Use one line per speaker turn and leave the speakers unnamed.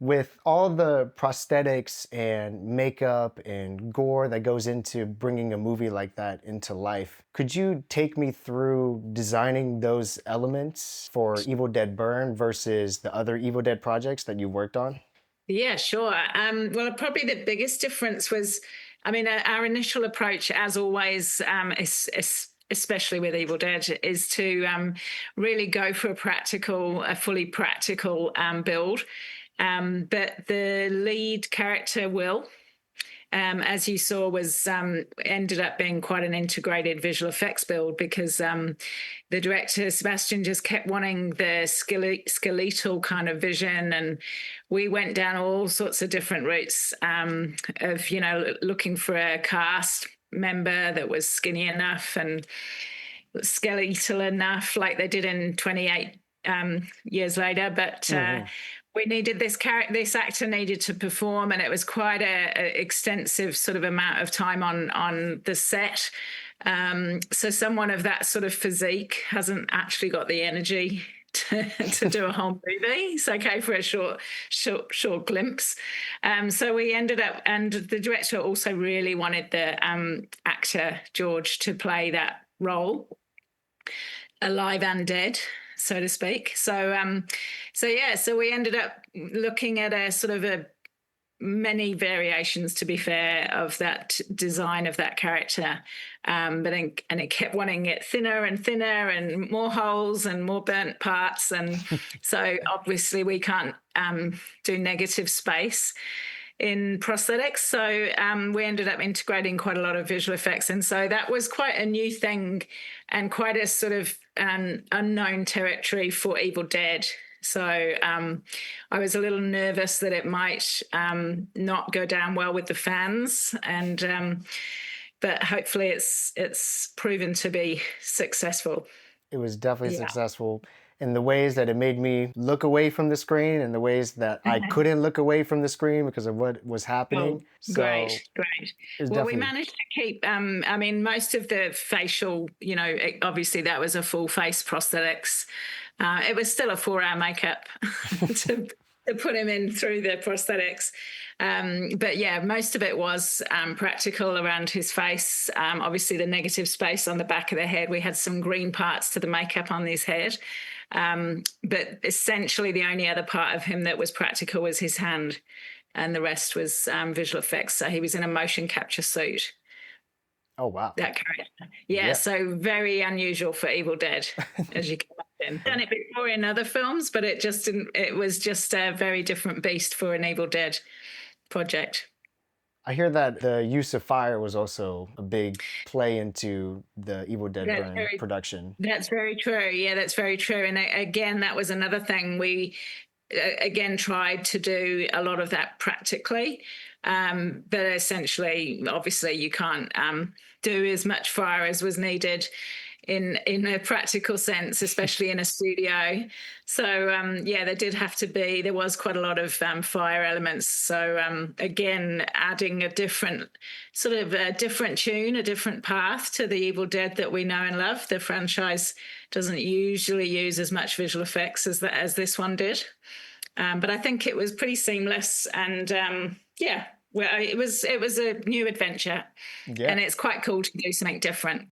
With all the prosthetics and makeup and gore that goes into bringing a movie like that into life, could you take me through designing those elements for Evil Dead Burn versus the other Evil Dead projects that you worked on?
Yeah, sure. Well, probably the biggest difference was, I mean, our initial approach, as always, especially with Evil Dead, is to really go for a fully practical build. But the lead character, Will, as you saw, was ended up being quite an integrated visual effects build because the director Sebastian just kept wanting the skeletal kind of vision, and we went down all sorts of different routes of looking for a cast member that was skinny enough and skeletal enough, like they did in 28 years later. But
Hmm.
we needed this character, this actor needed to perform, and it was quite a extensive sort of amount of time on the set. So someone of that sort of physique hasn't actually got the energy to do a whole movie. It's okay for a short glimpse. So we ended up, and the director also really wanted the actor George to play that role, alive and dead, so to speak. So we ended up looking at a sort of a many variations, to be fair, of that design of that character. And it kept wanting it thinner and thinner and more holes and more burnt parts. And so obviously we can't do negative space in prosthetics. So we ended up integrating quite a lot of visual effects. And so that was quite a new thing and quite a sort of unknown territory for Evil Dead. So I was a little nervous that it might not go down well with the fans, and but hopefully it's proven to be successful.
It was definitely
Yeah.
successful in the ways that it made me look away from the screen and the ways that I couldn't look away from the screen because of what was
Oh,
happening.
great,
So
great.
it was
Well, we
definitely.
managed to keep, I mean, most of the facial, obviously that was a full face prosthetics. It was still a 4 hour makeup to, to put him in through the prosthetics. But yeah, most of it was practical around his face. Obviously, the negative space on the back of the head, we had some green parts to the makeup on his head. But essentially, the only other part of him that was practical was his hand, and the rest was visual effects. So he was in a motion capture suit,
Oh, wow.
that character. Yeah,
Yeah.
so very unusual for Evil Dead, as you can imagine. Done it before in other films, but it just didn't, it was just a very different beast for an Evil Dead project.
I hear that the use of fire was also a big play into the Evil Dead
That's
Burn
very
production.
that's very true. Yeah, that's very true. And again, that was another thing we again tried to do a lot of that practically. But essentially, obviously, you can't do as much fire as was needed in a practical sense, especially in a studio. So yeah, there was quite a lot of fire elements. So again, adding a different sort of a different tune, a different path to the Evil Dead that we know and love. The franchise doesn't usually use as much visual effects as this one did. But I think it was pretty seamless, and yeah, well, it was a new adventure, and
Yeah.
it's quite cool to do something different.